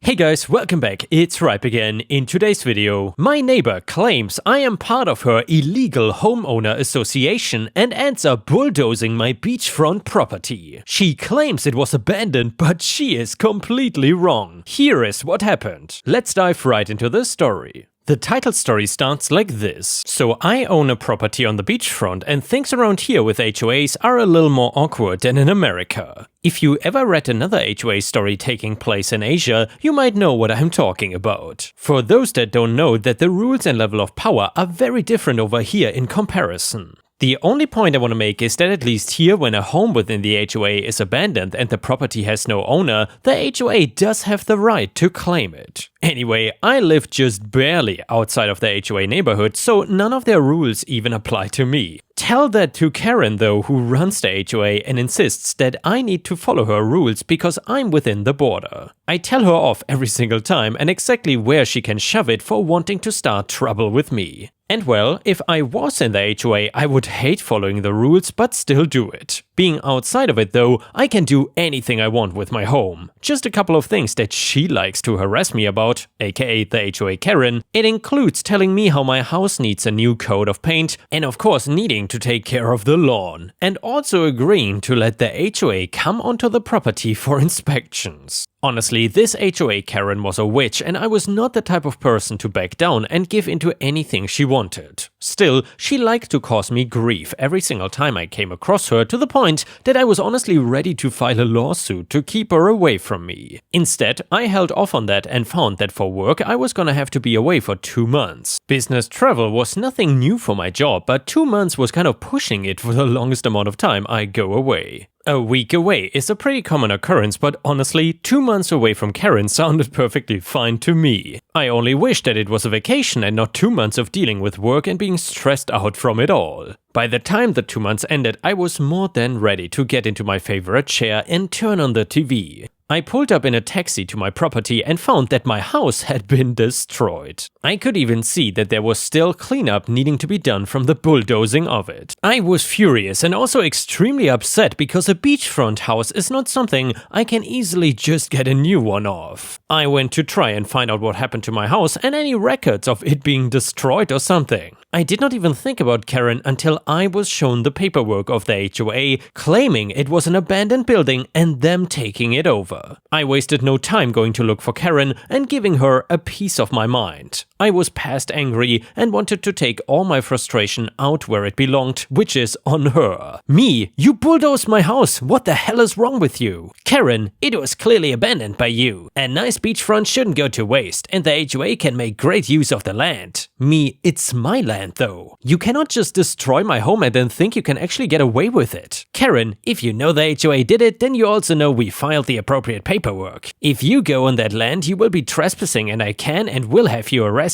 Hey guys, welcome back, it's Ripe again. In today's video, my neighbor claims I am part of her illegal homeowner association and ends up bulldozing my beachfront property. She claims it was abandoned, but she is completely wrong. Here is what happened. Let's dive right into the story. The title story starts like this. So I own a property on the beachfront and things around here with HOAs are a little more awkward than in America. If you ever read another HOA story taking place in Asia, you might know what I'm talking about. For those that don't know, that the rules and level of power are very different over here in comparison. The only point I want to make is that at least here, when a home within the HOA is abandoned and the property has no owner, the HOA does have the right to claim it. Anyway, I live just barely outside of the HOA neighborhood, so none of their rules even apply to me. Tell that to Karen though, who runs the HOA and insists that I need to follow her rules because I'm within the border. I tell her off every single time and exactly where she can shove it for wanting to start trouble with me. And well, if I was in the HOA, I would hate following the rules but still do it. Being outside of it though, I can do anything I want with my home. Just a couple of things that she likes to harass me about, aka the HOA Karen. It includes telling me how my house needs a new coat of paint and of course needing to take care of the lawn. And also agreeing to let the HOA come onto the property for inspections. Honestly, this HOA Karen was a witch and I was not the type of person to back down and give into anything she wanted. Still, she liked to cause me grief every single time I came across her, to the point that I was honestly ready to file a lawsuit to keep her away from me. Instead, I held off on that and found that for work I was gonna have to be away for 2 months. Business travel was nothing new for my job, but 2 months was kind of pushing it for the longest amount of time I go away. A week away is a pretty common occurrence, but honestly, 2 months away from Karen sounded perfectly fine to me. I only wish that it was a vacation and not 2 months of dealing with work and being stressed out from it all. By the time the 2 months ended, I was more than ready to get into my favorite chair and turn on the TV. I pulled up in a taxi to my property and found that my house had been destroyed. I could even see that there was still cleanup needing to be done from the bulldozing of it. I was furious and also extremely upset because a beachfront house is not something I can easily just get a new one of. I went to try and find out what happened to my house and any records of it being destroyed or something. I did not even think about Karen until I was shown the paperwork of the HOA claiming it was an abandoned building and them taking it over. I wasted no time going to look for Karen and giving her a piece of my mind. I was past angry and wanted to take all my frustration out where it belonged, which is on her. Me, you bulldozed my house, what the hell is wrong with you? Karen, it was clearly abandoned by you. A nice beachfront shouldn't go to waste and the HOA can make great use of the land. Me, it's my land though. You cannot just destroy my home and then think you can actually get away with it. Karen, if you know the HOA did it, then you also know we filed the appropriate paperwork. If you go on that land, you will be trespassing and I can and will have you arrested.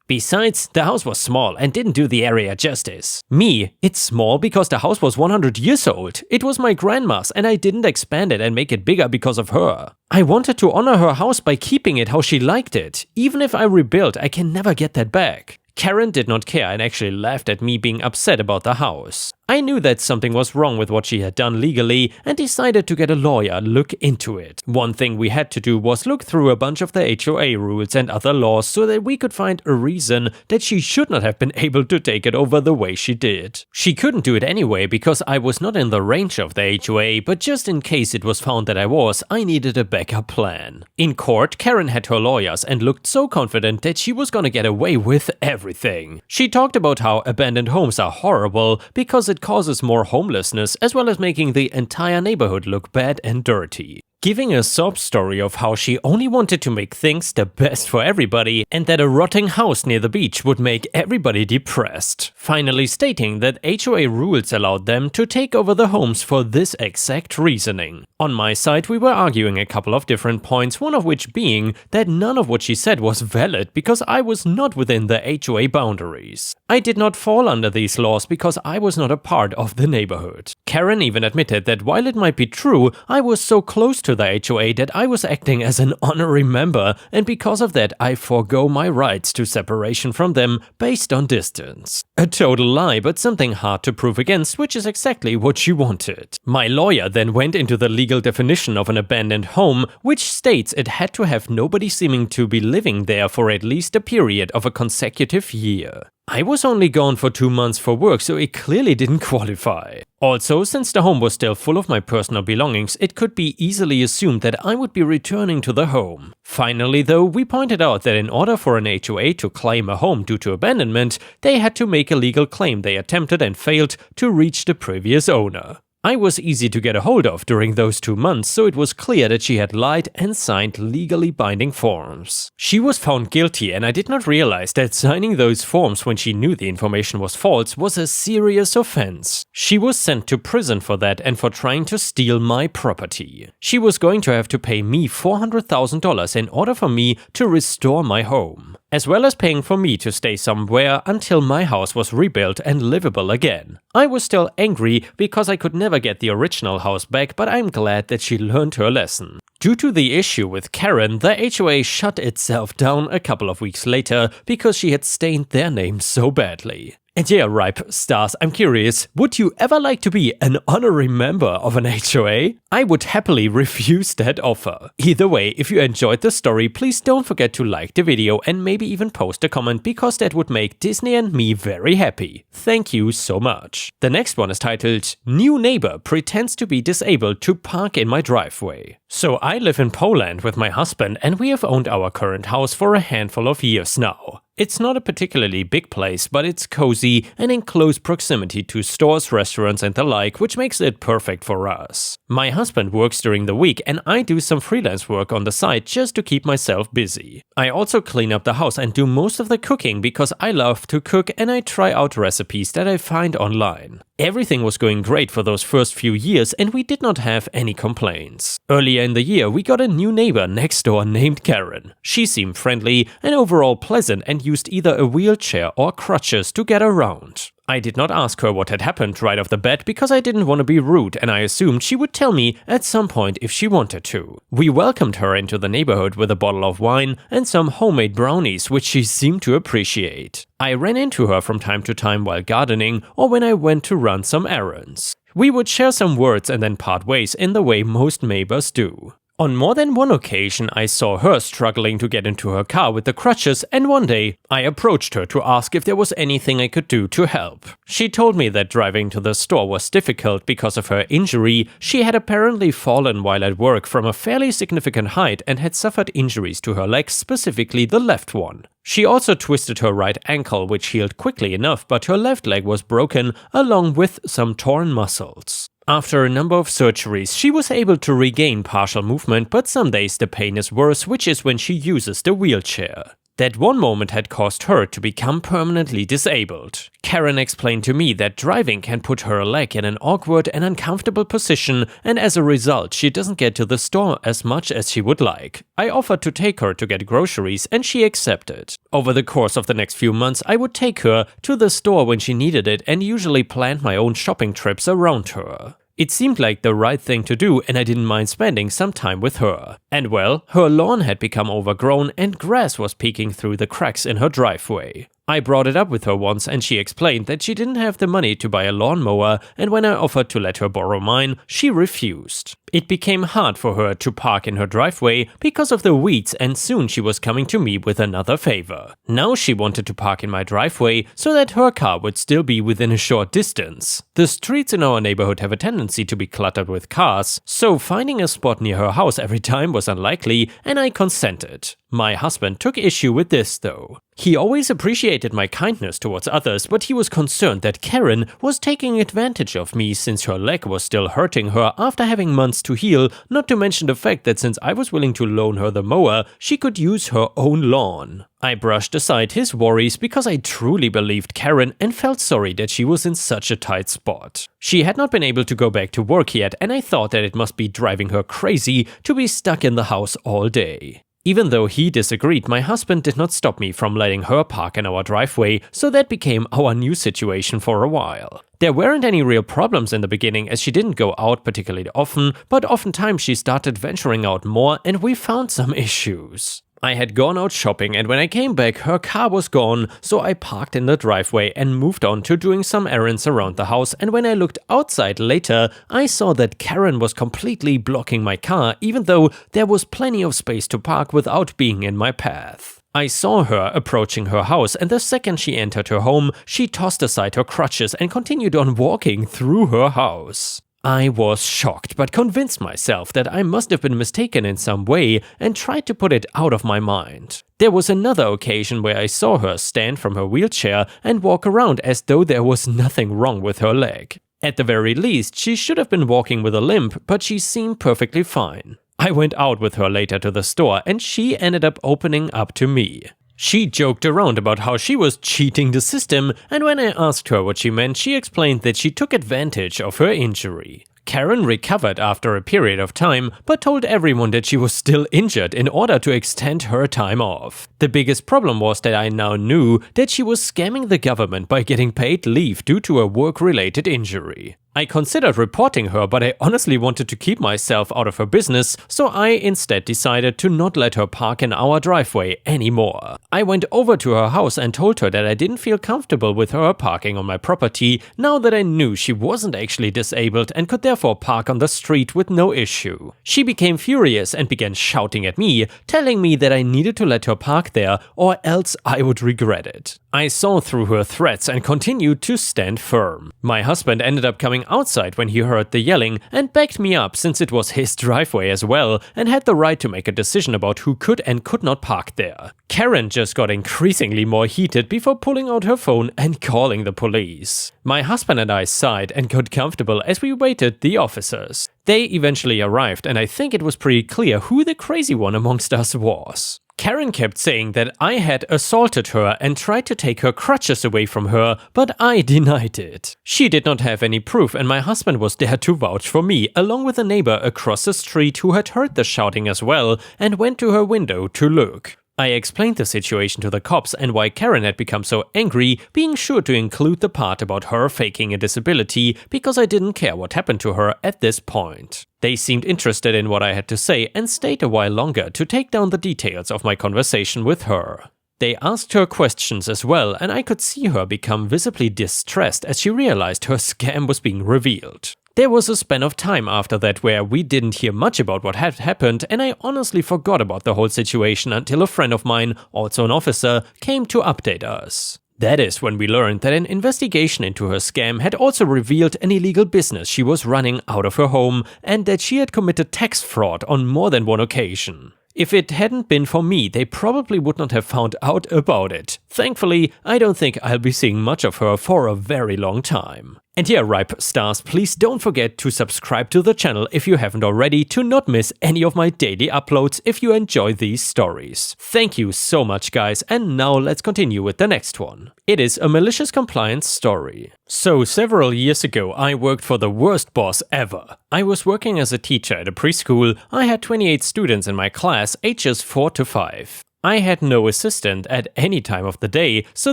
Besides, the house was small and didn't do the area justice. Me, it's small because the house was 100 years old. It was my grandma's and I didn't expand it and make it bigger because of her. I wanted to honor her house by keeping it how she liked it. Even if I rebuild, I can never get that back. Karen did not care and actually laughed at me being upset about the house. I knew that something was wrong with what she had done legally and decided to get a lawyer look into it. One thing we had to do was look through a bunch of the HOA rules and other laws so that we could find a reason that she should not have been able to take it over the way she did. She couldn't do it anyway because I was not in the range of the HOA, but just in case it was found that I was, I needed a backup plan. In court, Karen had her lawyers and looked so confident that she was gonna get away with everything. She talked about how abandoned homes are horrible because it causes more homelessness as well as making the entire neighborhood look bad and dirty. Giving a sob story of how she only wanted to make things the best for everybody and that a rotting house near the beach would make everybody depressed. Finally stating that HOA rules allowed them to take over the homes for this exact reasoning. On my side, we were arguing a couple of different points, one of which being that none of what she said was valid because I was not within the HOA boundaries. I did not fall under these laws because I was not a part of the neighborhood. Karen even admitted that while it might be true, I was so close to to the HOA that I was acting as an honorary member, and because of that I forego my rights to separation from them based on distance. A total lie, but something hard to prove against, which is exactly what she wanted. My lawyer then went into the legal definition of an abandoned home, which states it had to have nobody seeming to be living there for at least a period of a consecutive year. I was only gone for 2 months for work, so it clearly didn't qualify. Also, since the home was still full of my personal belongings, it could be easily assumed that I would be returning to the home. Finally though, we pointed out that in order for an HOA to claim a home due to abandonment, they had to make a legal claim they attempted and failed to reach the previous owner. I was easy to get a hold of during those 2 months, so it was clear that she had lied and signed legally binding forms. She was found guilty, and I did not realize that signing those forms when she knew the information was false was a serious offense. She was sent to prison for that and for trying to steal my property. She was going to have to pay me $400,000 in order for me to restore my home, as well as paying for me to stay somewhere until my house was rebuilt and livable again. I was still angry because I could never get the original house back, but I'm glad that she learned her lesson. Due to the issue with Karen, the HOA shut itself down a couple of weeks later because she had stained their name so badly. And yeah, Ripe Stars, I'm curious, would you ever like to be an honorary member of an HOA? I would happily refuse that offer. Either way, if you enjoyed the story, please don't forget to like the video and maybe even post a comment, because that would make Disney and me very happy. Thank you so much. The next one is titled, New Neighbor Pretends to be Disabled to Park in My Driveway. So I live in Poland with my husband, and we have owned our current house for a handful of years now. It's not a particularly big place, but it's cozy and in close proximity to stores, restaurants and the like, which makes it perfect for us. My husband works during the week and I do some freelance work on the side just to keep myself busy. I also clean up the house and do most of the cooking because I love to cook, and I try out recipes that I find online. Everything was going great for those first few years and we did not have any complaints. Earlier in the year, we got a new neighbor next door named Karen. She seemed friendly and overall pleasant and used either a wheelchair or crutches to get around. I did not ask her what had happened right off the bat because I didn't want to be rude, and I assumed she would tell me at some point if she wanted to. We welcomed her into the neighborhood with a bottle of wine and some homemade brownies, which she seemed to appreciate. I ran into her from time to time while gardening or when I went to run some errands. We would share some words and then part ways in the way most neighbors do. On more than one occasion, I saw her struggling to get into her car with the crutches, and one day I approached her to ask if there was anything I could do to help. She told me that driving to the store was difficult because of her injury. She had apparently fallen while at work from a fairly significant height and had suffered injuries to her legs, specifically the left one. She also twisted her right ankle, which healed quickly enough, but her left leg was broken, along with some torn muscles. After a number of surgeries, she was able to regain partial movement, but some days the pain is worse, which is when she uses the wheelchair. That one moment had caused her to become permanently disabled. Karen explained to me that driving can put her leg in an awkward and uncomfortable position, and as a result she doesn't get to the store as much as she would like. I offered to take her to get groceries and she accepted. Over the course of the next few months I would take her to the store when she needed it and usually planned my own shopping trips around her. It seemed like the right thing to do, and I didn't mind spending some time with her. And well, her lawn had become overgrown and grass was peeking through the cracks in her driveway. I brought it up with her once and she explained that she didn't have the money to buy a lawnmower, and when I offered to let her borrow mine, she refused. It became hard for her to park in her driveway because of the weeds, and soon she was coming to me with another favor. Now she wanted to park in my driveway so that her car would still be within a short distance. The streets in our neighborhood have a tendency to be cluttered with cars, so finding a spot near her house every time was unlikely, and I consented. My husband took issue with this though. He always appreciated my kindness towards others, but he was concerned that Karen was taking advantage of me since her leg was still hurting her after having months to heal, not to mention the fact that since I was willing to loan her the mower, she could use her own lawn. I brushed aside his worries because I truly believed Karen and felt sorry that she was in such a tight spot. She had not been able to go back to work yet, and I thought that it must be driving her crazy to be stuck in the house all day. Even though he disagreed, my husband did not stop me from letting her park in our driveway, so that became our new situation for a while. There weren't any real problems in the beginning as she didn't go out particularly often, but oftentimes she started venturing out more and we found some issues. I had gone out shopping and when I came back her car was gone, so I parked in the driveway and moved on to doing some errands around the house, and when I looked outside later, I saw that Karen was completely blocking my car even though there was plenty of space to park without being in my path. I saw her approaching her house, and the second she entered her home, she tossed aside her crutches and continued on walking through her house. I was shocked, but convinced myself that I must have been mistaken in some way and tried to put it out of my mind. There was another occasion where I saw her stand from her wheelchair and walk around as though there was nothing wrong with her leg. At the very least, she should have been walking with a limp, but she seemed perfectly fine. I went out with her later to the store and she ended up opening up to me. She joked around about how she was cheating the system, and when I asked her what she meant, she explained that she took advantage of her injury. Karen recovered after a period of time, but told everyone that she was still injured in order to extend her time off. The biggest problem was that I now knew that she was scamming the government by getting paid leave due to a work-related injury. I considered reporting her, but I honestly wanted to keep myself out of her business, so I instead decided to not let her park in our driveway anymore. I went over to her house and told her that I didn't feel comfortable with her parking on my property now that I knew she wasn't actually disabled and could therefore park on the street with no issue. She became furious and began shouting at me, telling me that I needed to let her park there or else I would regret it. I saw through her threats and continued to stand firm. My husband ended up coming outside when he heard the yelling and backed me up since it was his driveway as well and had the right to make a decision about who could and could not park there. Karen just got increasingly more heated before pulling out her phone and calling the police. My husband and I sighed and got comfortable as we waited the officers. They eventually arrived and I think it was pretty clear who the crazy one amongst us was. Karen kept saying that I had assaulted her and tried to take her crutches away from her, but I denied it. She did not have any proof and my husband was there to vouch for me, along with a neighbor across the street who had heard the shouting as well and went to her window to look. I explained the situation to the cops and why Karen had become so angry, being sure to include the part about her faking a disability because I didn't care what happened to her at this point. They seemed interested in what I had to say and stayed a while longer to take down the details of my conversation with her. They asked her questions as well, and I could see her become visibly distressed as she realized her scam was being revealed. There was a span of time after that where we didn't hear much about what had happened, and I honestly forgot about the whole situation until a friend of mine, also an officer, came to update us. That is when we learned that an investigation into her scam had also revealed an illegal business she was running out of her home and that she had committed tax fraud on more than one occasion. If it hadn't been for me, they probably would not have found out about it. Thankfully, I don't think I'll be seeing much of her for a very long time. And yeah, Ripe Stars, please don't forget to subscribe to the channel if you haven't already to not miss any of my daily uploads if you enjoy these stories. Thank you so much, guys, and now let's continue with the next one. It is a malicious compliance story. So, several years ago, I worked for the worst boss ever. I was working as a teacher at a preschool. I had 28 students in my class, ages 4 to 5. I had no assistant at any time of the day, so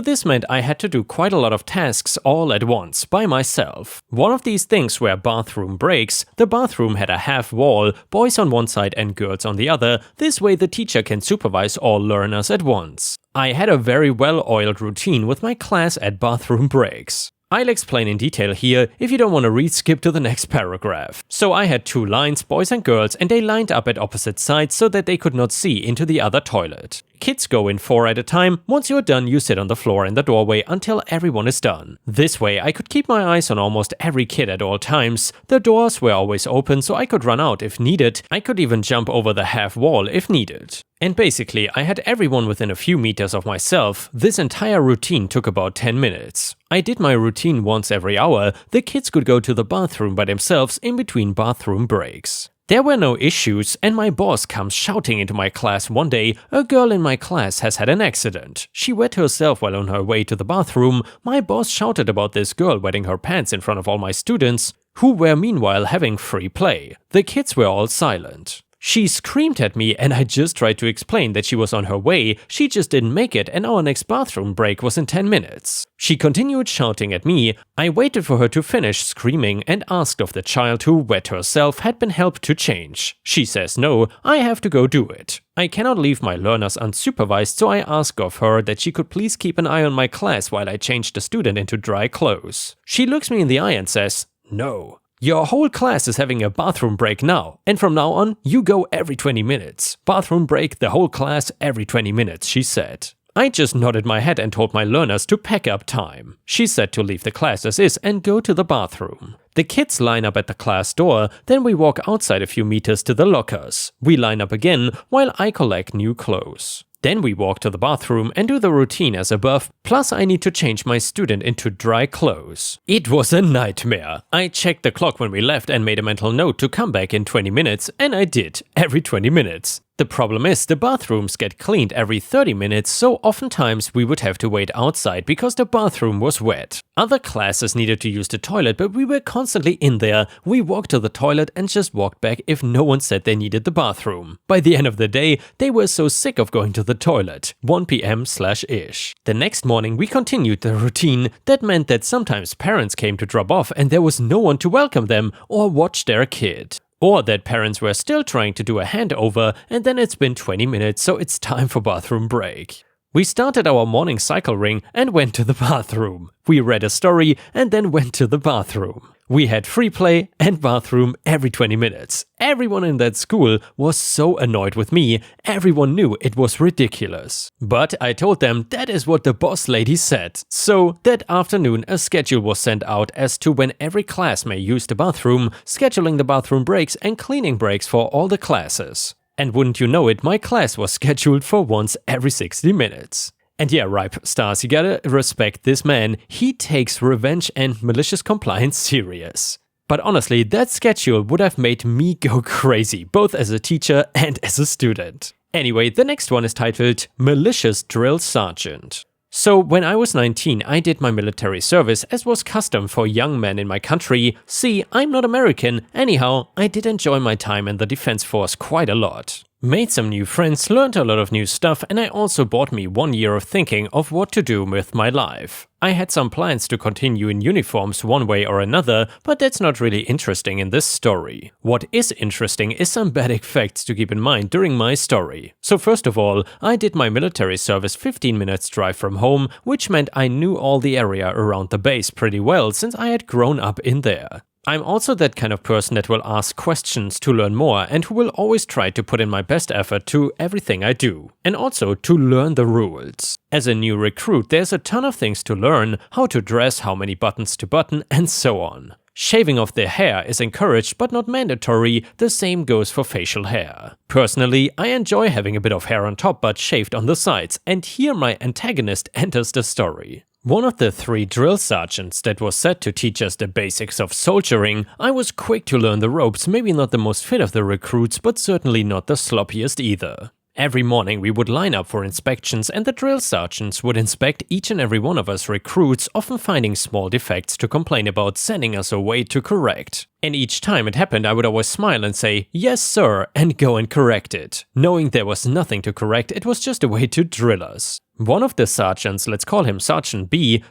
this meant I had to do quite a lot of tasks all at once, by myself. One of these things were bathroom breaks. The bathroom had a half wall, boys on one side and girls on the other. This way the teacher can supervise all learners at once. I had a very well-oiled routine with my class at bathroom breaks. I'll explain in detail here. If you don't want to read, skip to the next paragraph. So I had 2 lines, boys and girls, and they lined up at opposite sides so that they could not see into the other toilet. Kids go in 4 at a time. Once you're done, you sit on the floor in the doorway until everyone is done. This way, I could keep my eyes on almost every kid at all times. The doors were always open, so I could run out if needed. I could even jump over the half wall if needed. And basically, I had everyone within a few meters of myself. This entire routine took about 10 minutes. I did my routine once every hour. The kids could go to the bathroom by themselves in between bathroom breaks. There were no issues, and my boss comes shouting into my class one day, "A girl in my class has had an accident. She wet herself while on her way to the bathroom." My boss shouted about this girl wetting her pants in front of all my students, who were meanwhile having free play. The kids were all silent. She screamed at me and I just tried to explain that she was on her way, she just didn't make it and our next bathroom break was in 10 minutes. She continued shouting at me. I waited for her to finish screaming and asked if the child who wet herself had been helped to change. She says no, I have to go do it. I cannot leave my learners unsupervised, so I ask of her that she could please keep an eye on my class while I change the student into dry clothes. She looks me in the eye and says, "No. Your whole class is having a bathroom break now, and from now on, you go every 20 minutes. Bathroom break, the whole class every 20 minutes, she said. I just nodded my head and told my learners to pack up time. She said to leave the class as is and go to the bathroom. The kids line up at the class door, then we walk outside a few meters to the lockers. We line up again while I collect new clothes. Then we walk to the bathroom and do the routine as above, plus I need to change my student into dry clothes. It was a nightmare. I checked the clock when we left and made a mental note to come back in 20 minutes, and I did, every 20 minutes. The problem is the bathrooms get cleaned every 30 minutes, so oftentimes we would have to wait outside because the bathroom was wet. Other classes needed to use the toilet, but we were constantly in there. We walked to the toilet and just walked back if no one said they needed the bathroom. By the end of the day, they were so sick of going to the toilet. 1 p.m/ish. The next morning we continued the routine. That meant that sometimes parents came to drop off and there was no one to welcome them or watch their kid. Or that parents were still trying to do a handover and then it's been 20 minutes, so it's time for bathroom break. We started our morning cycle ring and went to the bathroom. We read a story and then went to the bathroom. We had free play and bathroom every 20 minutes. Everyone in that school was so annoyed with me, everyone knew it was ridiculous. But I told them that is what the boss lady said. So that afternoon a schedule was sent out as to when every class may use the bathroom, scheduling the bathroom breaks and cleaning breaks for all the classes. And wouldn't you know it, my class was scheduled for once every 60 minutes. And yeah, Ripe Stars, you gotta respect this man. He takes revenge and malicious compliance serious. But honestly, that schedule would have made me go crazy, both as a teacher and as a student. Anyway, the next one is titled Malicious Drill Sergeant. So when I was 19, I did my military service as was custom for young men in my country. See, I'm not American. Anyhow, I did enjoy my time in the defense force quite a lot. Made some new friends, learned a lot of new stuff, and I also bought me 1 year of thinking of what to do with my life. I had some plans to continue in uniforms one way or another, but that's not really interesting in this story. What is interesting is some basic facts to keep in mind during my story. So first of all, I did my military service 15 minutes drive from home, which meant I knew all the area around the base pretty well since I had grown up in there. I'm also that kind of person that will ask questions to learn more and who will always try to put in my best effort to everything I do. And also to learn the rules. As a new recruit, there's a ton of things to learn, how to dress, how many buttons to button, and so on. Shaving off the hair is encouraged but not mandatory, the same goes for facial hair. Personally, I enjoy having a bit of hair on top but shaved on the sides, and here my antagonist enters the story. One of the 3 drill sergeants that was set to teach us the basics of soldiering, I was quick to learn the ropes, maybe not the most fit of the recruits, but certainly not the sloppiest either. Every morning we would line up for inspections and the drill sergeants would inspect each and every one of us recruits, often finding small defects to complain about, sending us away to correct. And each time it happened I would always smile and say, "Yes sir," and go and correct it. Knowing there was nothing to correct, it was just a way to drill us. One of the sergeants, let's call him Sergeant B,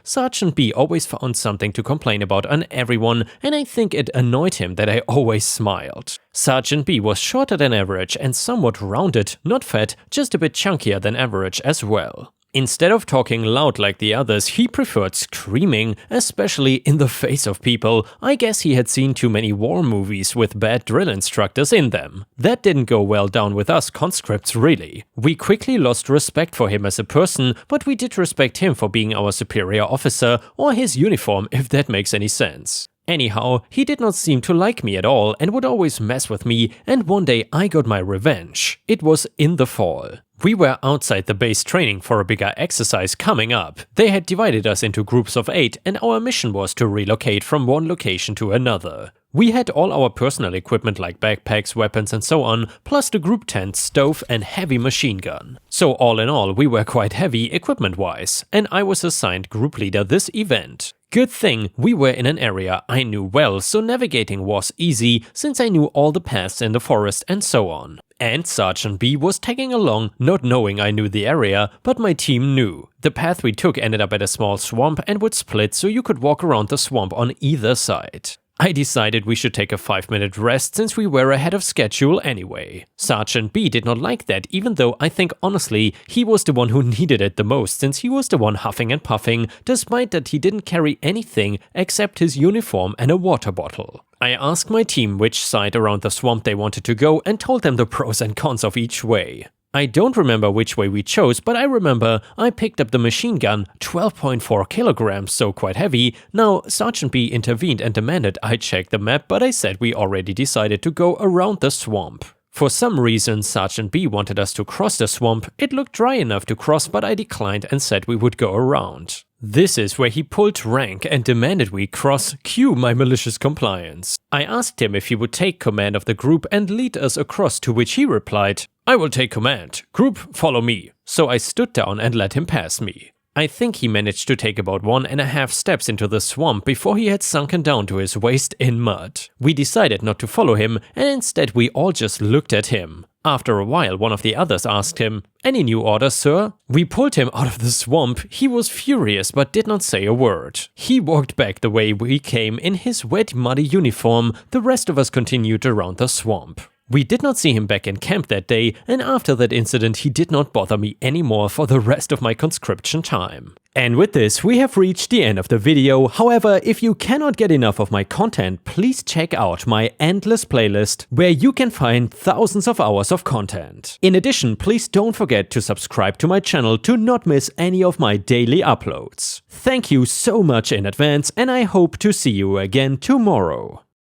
always found something to complain about on everyone, and I think it annoyed him that I always smiled. Sergeant B was shorter than average and somewhat rounded, not fat, just a bit chunkier than average as well. Instead of talking loud like the others, he preferred screaming, especially in the face of people. I guess he had seen too many war movies with bad drill instructors in them. That didn't go well down with us conscripts really. We quickly lost respect for him as a person, but we did respect him for being our superior officer, or his uniform if that makes any sense. Anyhow, he did not seem to like me at all and would always mess with me, and one day I got my revenge. It was in the fall. We were outside the base training for a bigger exercise coming up. They had divided us into groups of 8 and our mission was to relocate from one location to another. We had all our personal equipment like backpacks, weapons and so on, plus the group tent, stove and heavy machine gun. So all in all, we were quite heavy equipment-wise, and I was assigned group leader this event. Good thing we were in an area I knew well, so navigating was easy since I knew all the paths in the forest and so on. And Sergeant B was tagging along, not knowing I knew the area, but my team knew. The path we took ended up at a small swamp and would split so you could walk around the swamp on either side. I decided we should take a 5-minute rest since we were ahead of schedule anyway. Sergeant B did not like that, even though I think honestly he was the one who needed it the most since he was the one huffing and puffing, despite that he didn't carry anything except his uniform and a water bottle. I asked my team which side around the swamp they wanted to go and told them the pros and cons of each way. I don't remember which way we chose, but I remember I picked up the machine gun, 12.4 kilograms, so quite heavy. Now, Sergeant B intervened and demanded I check the map, but I said we already decided to go around the swamp. For some reason, Sergeant B wanted us to cross the swamp. It looked dry enough to cross, but I declined and said we would go around. This is where he pulled rank and demanded we cross, cue my malicious compliance. I asked him if he would take command of the group and lead us across, to which he replied, "I will take command. Group, follow me." So I stood down and let him pass me. I think he managed to take about 1.5 steps into the swamp before he had sunken down to his waist in mud. We decided not to follow him, and instead we all just looked at him. After a while, one of the others asked him, "Any new orders, sir?" We pulled him out of the swamp. He was furious but did not say a word. He walked back the way we came in his wet, muddy uniform. The rest of us continued around the swamp. We did not see him back in camp that day, and after that incident he did not bother me anymore for the rest of my conscription time. And with this, we have reached the end of the video. However, if you cannot get enough of my content, please check out my endless playlist, where you can find thousands of hours of content. In addition, please don't forget to subscribe to my channel to not miss any of my daily uploads. Thank you so much in advance, and I hope to see you again tomorrow.